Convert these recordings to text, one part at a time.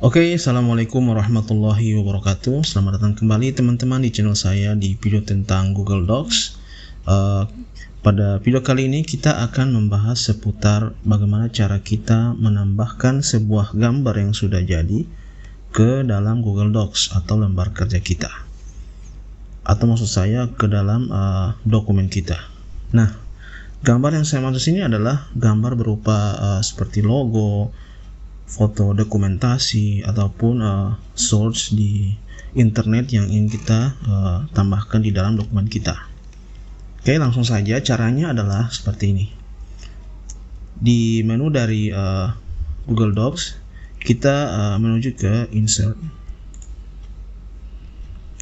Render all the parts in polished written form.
Oke, assalamualaikum warahmatullahi wabarakatuh. Selamat datang kembali teman-teman di channel saya di video tentang Google Docs. Pada video kali ini kita akan membahas seputar bagaimana cara kita menambahkan sebuah gambar yang sudah jadi ke dalam Google Docs atau lembar kerja kita, atau maksud saya ke dalam dokumen kita. Nah, gambar yang saya maksud sini adalah gambar berupa seperti logo, foto dokumentasi, ataupun source di internet yang ingin kita tambahkan di dalam dokumen kita. Oke, langsung saja. Caranya adalah seperti ini. Di menu dari Google Docs, kita menuju ke Insert.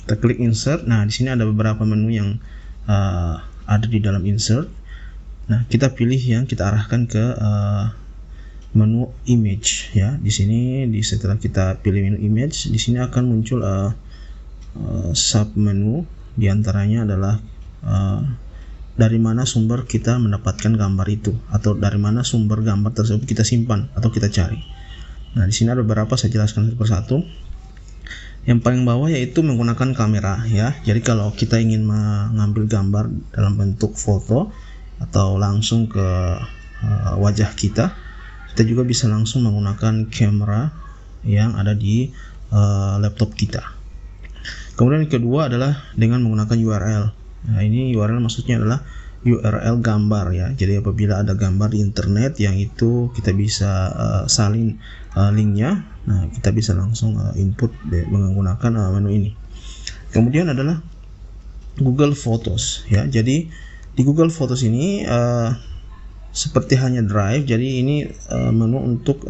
Kita klik Insert. Nah, di sini ada beberapa menu yang ada di dalam Insert. Nah, kita pilih yang kita arahkan ke menu image ya. Di sini setelah kita pilih menu image, di sini akan muncul sub menu. Di antaranya adalah dari mana sumber kita mendapatkan gambar itu, atau dari mana sumber gambar tersebut kita simpan atau kita cari. Nah, di sini ada beberapa, saya jelaskan satu persatu. Yang paling bawah yaitu menggunakan kamera ya. Jadi kalau kita ingin mengambil gambar dalam bentuk foto atau langsung ke wajah kita juga bisa langsung menggunakan kamera yang ada di laptop kita. Kemudian yang kedua adalah dengan menggunakan URL. Nah, ini URL maksudnya adalah URL gambar ya. Jadi apabila ada gambar di internet yang itu kita bisa salin linknya, nah kita bisa langsung input menggunakan menu ini. Kemudian adalah Google Photos ya. Jadi di Google Photos ini seperti hanya Drive, jadi ini menu untuk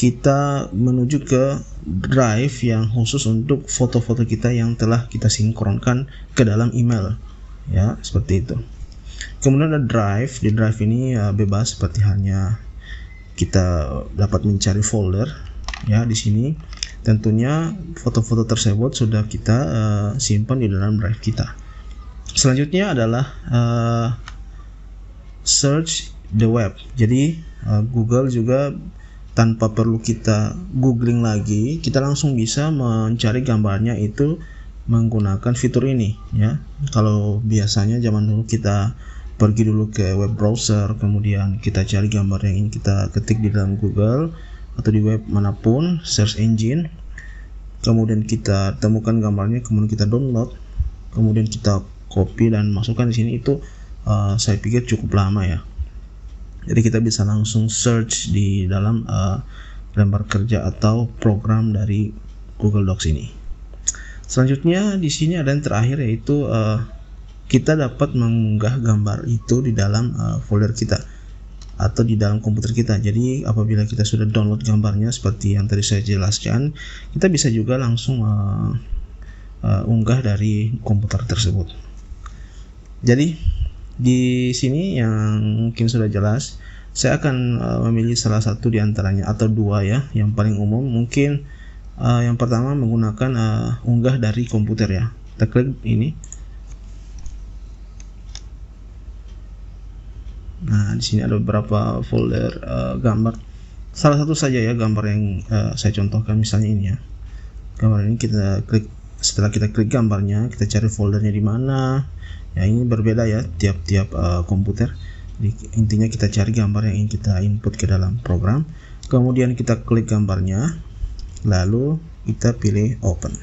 kita menuju ke Drive yang khusus untuk foto-foto kita yang telah kita sinkronkan ke dalam email ya, seperti itu. Kemudian ada Drive. Di Drive ini bebas, seperti hanya kita dapat mencari folder ya. Di sini tentunya foto-foto tersebut sudah kita simpan di dalam Drive kita. Selanjutnya adalah search the web. Jadi Google juga tanpa perlu kita googling lagi, kita langsung bisa mencari gambarnya itu menggunakan fitur ini ya. Kalau biasanya zaman dulu kita pergi dulu ke web browser, kemudian kita cari gambar yang ingin kita ketik di dalam Google atau di web manapun, search engine, kemudian kita temukan gambarnya, kemudian kita download, kemudian kita copy dan masukkan di sini, itu saya pikir cukup lama ya. Jadi kita bisa langsung search di dalam lembar kerja atau program dari Google Docs ini. Selanjutnya di sini ada yang terakhir, yaitu kita dapat mengunggah gambar itu di dalam folder kita atau di dalam komputer kita. Jadi apabila kita sudah download gambarnya seperti yang tadi saya jelaskan, kita bisa juga langsung unggah dari komputer tersebut. Jadi di sini yang mungkin sudah jelas, saya akan memilih salah satu di antaranya atau dua ya, yang paling umum. Mungkin yang pertama menggunakan unggah dari komputer ya. Kita klik ini. Nah, di sini ada beberapa folder gambar. Salah satu saja ya gambar yang saya contohkan, misalnya ini ya. Gambar ini kita klik. Setelah kita klik gambarnya, kita cari foldernya di mana. Ya, ini berbeda ya tiap-tiap komputer. Jadi, intinya kita cari gambar yang ingin kita input ke dalam program. Kemudian kita klik gambarnya, lalu kita pilih open.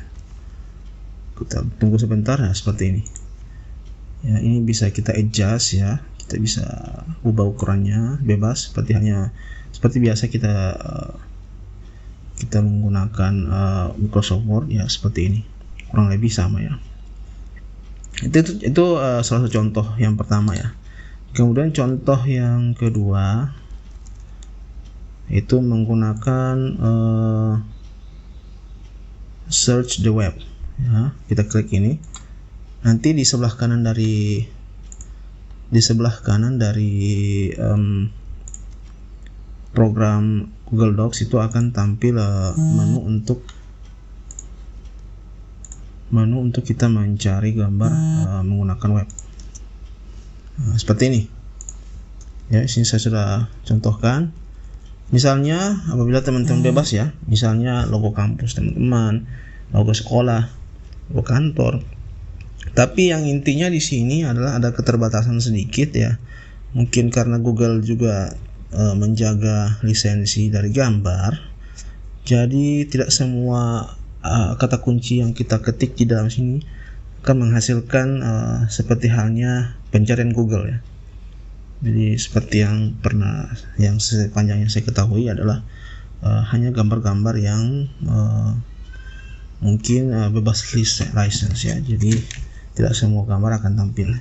Kita tunggu sebentar ya, seperti ini. Ya, ini bisa kita adjust ya. Kita bisa ubah ukurannya bebas, seperti biasa kita menggunakan Microsoft Word ya, seperti ini. Kurang lebih sama ya. Itu salah satu contoh yang pertama ya. Kemudian contoh yang kedua itu menggunakan search the web ya. Kita klik ini. Nanti di sebelah kanan dari program Google Docs itu akan tampil menu untuk kita mencari gambar menggunakan web. Nah, seperti ini ya. Sini saya sudah contohkan. Misalnya apabila teman-teman bebas ya, misalnya logo kampus teman-teman, logo sekolah, logo kantor. Tapi yang intinya di sini adalah ada keterbatasan sedikit ya. Mungkin karena Google juga menjaga lisensi dari gambar. Jadi tidak semua kata kunci yang kita ketik di dalam sini akan menghasilkan seperti halnya pencarian Google ya. Jadi seperti yang sepanjang yang saya ketahui adalah hanya gambar-gambar yang mungkin bebas license ya. Jadi tidak semua gambar akan tampil.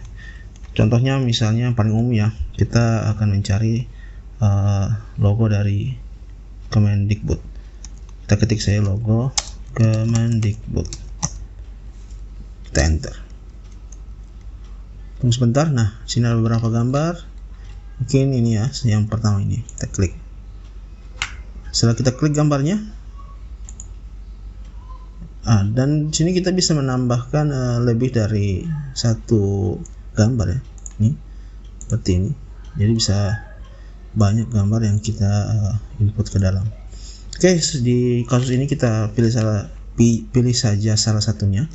Contohnya misalnya yang paling umum ya, kita akan mencari logo dari Kemendikbud. Kita ketik saya logo Kemendikbud, kita enter. Tunggu sebentar. Nah, sini ada beberapa gambar. Mungkin ini ya, yang pertama ini kita klik. Setelah kita klik gambarnya, dan sini kita bisa menambahkan lebih dari satu gambar ya. Ini seperti ini. Jadi bisa banyak gambar yang kita input ke dalam. Oke, di kasus ini kita pilih saja salah satunya.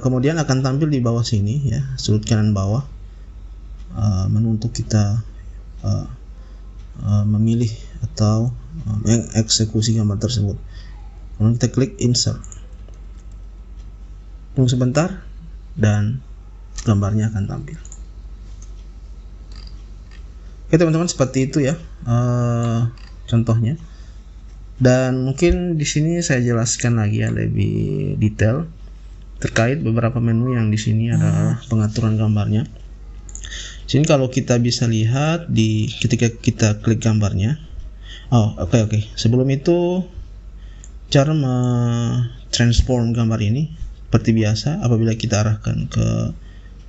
Kemudian akan tampil di bawah sini ya, sudut kanan bawah, menu untuk kita memilih atau mengeksekusi gambar tersebut. Kemudian kita klik insert. Tunggu sebentar dan gambarnya akan tampil. Oke teman-teman, seperti itu ya contohnya. Dan mungkin di sini saya jelaskan lagi ya lebih detail terkait beberapa menu yang di sini adalah pengaturan gambarnya. Sini kalau kita bisa lihat ketika kita klik gambarnya. Oke. Sebelum itu, cara transform gambar ini seperti biasa, apabila kita arahkan ke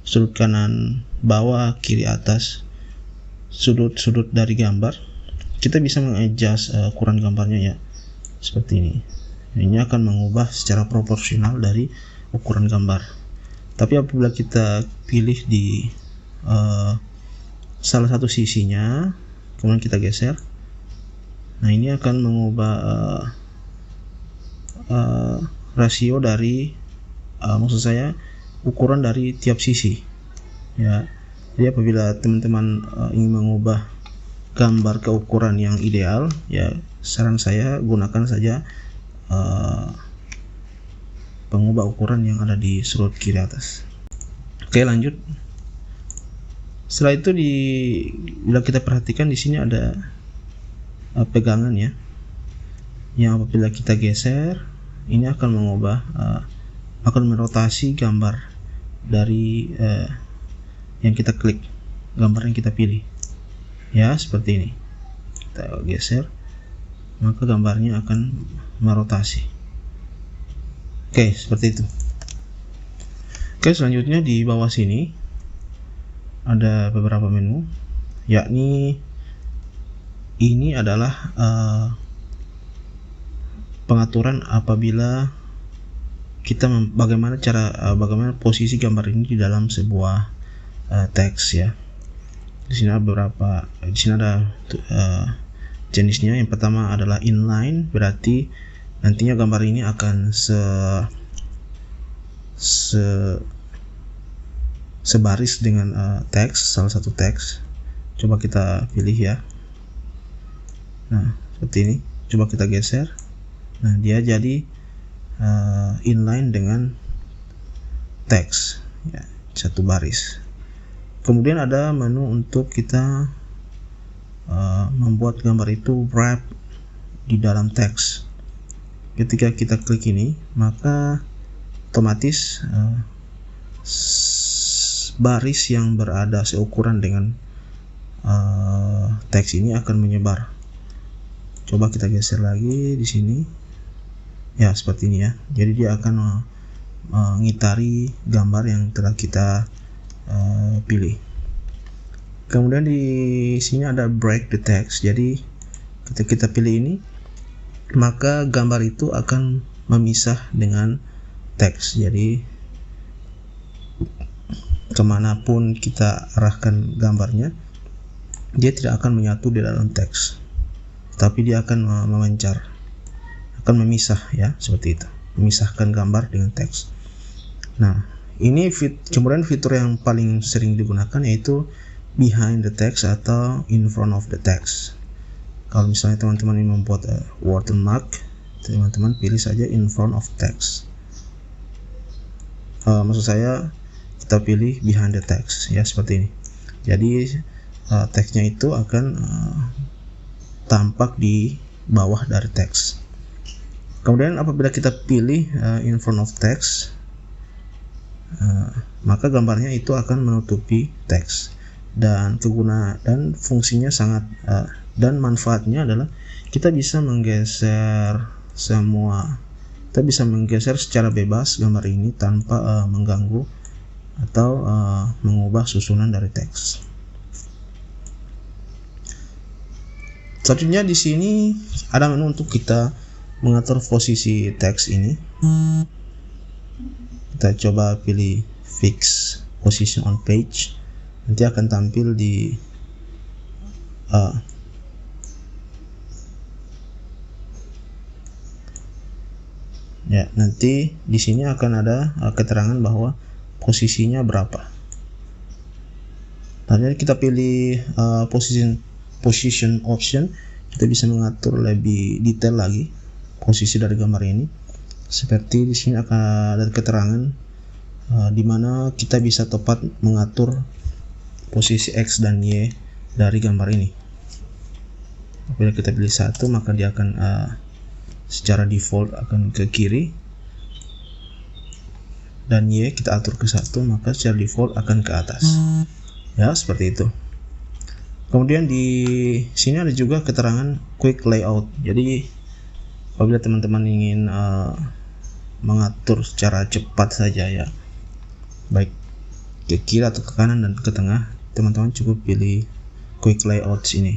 sudut kanan bawah, kiri atas, sudut-sudut dari gambar, kita bisa mengadjust ukuran gambarnya ya, seperti ini. Ini akan mengubah secara proporsional dari ukuran gambar. Tapi apabila kita pilih di salah satu sisinya, kemudian kita geser, nah ini akan mengubah rasio dari maksud saya ukuran dari tiap sisi ya. Jadi apabila teman-teman ingin mengubah gambar ke ukuran yang ideal ya, saran saya gunakan saja pengubah ukuran yang ada di sudut kiri atas. Oke, lanjut. Setelah itu bila kita perhatikan di sini ada pegangan ya, yang apabila kita geser ini akan mengubah akan merotasi gambar dari yang kita klik, gambar yang kita pilih ya, seperti ini. Kita geser, maka gambarnya akan merotasi. Oke, seperti itu. Oke, selanjutnya di bawah sini ada beberapa menu, yakni ini adalah pengaturan apabila kita bagaimana posisi gambar ini di dalam sebuah teks ya. Di sini ada jenisnya. Yang pertama adalah inline, berarti nantinya gambar ini akan sebaris dengan teks, salah satu teks. Coba kita pilih ya. Nah, seperti ini. Coba kita geser. Nah, dia jadi inline dengan teks ya, satu baris. Kemudian ada menu untuk kita membuat gambar itu wrap di dalam teks. Ketika kita klik ini, maka otomatis baris yang berada seukuran dengan teks ini akan menyebar. Coba kita geser lagi di sini. Ya, seperti ini ya. Jadi dia akan mengitari gambar yang telah kita pilih. Kemudian di sini ada break the text. Jadi ketika kita pilih ini, maka gambar itu akan memisah dengan teks. Jadi kemanapun kita arahkan gambarnya, dia tidak akan menyatu di dalam teks. tapi dia akan memancar, akan memisah ya, seperti itu, memisahkan gambar dengan teks. Nah, ini kemudian fitur yang paling sering digunakan yaitu behind the text atau in front of the text. Kalau misalnya teman-teman ingin membuat watermark, teman-teman pilih saja in front of text. Maksud saya kita pilih behind the text ya, seperti ini. Jadi teksnya itu akan tampak di bawah dari teks. Kemudian apabila kita pilih in front of text, maka gambarnya itu akan menutupi teks, dan dan fungsinya sangat dan manfaatnya adalah kita bisa menggeser secara bebas gambar ini tanpa mengganggu atau mengubah susunan dari teks. Selanjutnya di sini ada menu untuk kita mengatur posisi teks ini. Kita coba pilih fix position on page. Nanti akan tampil di ya, nanti di sini akan ada keterangan bahwa posisinya berapa. Lalu kita pilih position option, kita bisa mengatur lebih detail lagi posisi dari gambar ini. Seperti di sini akan ada keterangan di mana kita bisa tepat mengatur posisi X dan Y dari gambar ini. Apabila kita pilih satu, maka dia akan secara default akan ke kiri, dan Y kita atur ke satu, maka secara default akan ke atas. Ya, seperti itu. Kemudian di sini ada juga keterangan quick layout. Jadi apabila teman-teman ingin mengatur secara cepat saja ya, baik ke kiri atau ke kanan dan ke tengah, teman-teman cukup pilih quick layout sini.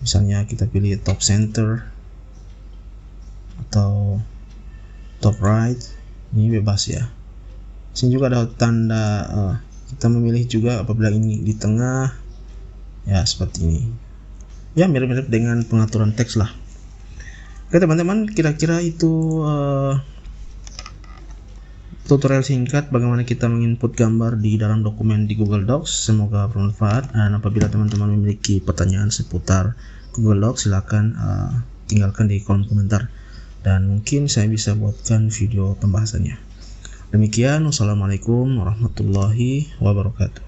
Misalnya kita pilih top center atau top right, ini bebas ya. Sini juga ada tanda kita memilih juga apabila ini di tengah ya, seperti ini ya, mirip-mirip dengan pengaturan teks lah. Oke teman-teman, kira-kira itu tutorial singkat bagaimana kita menginput gambar di dalam dokumen di Google Docs. Semoga bermanfaat, dan apabila teman-teman memiliki pertanyaan seputar Google Docs, silakan tinggalkan di kolom komentar dan mungkin saya bisa buatkan video pembahasannya. Demikian, wassalamualaikum warahmatullahi wabarakatuh.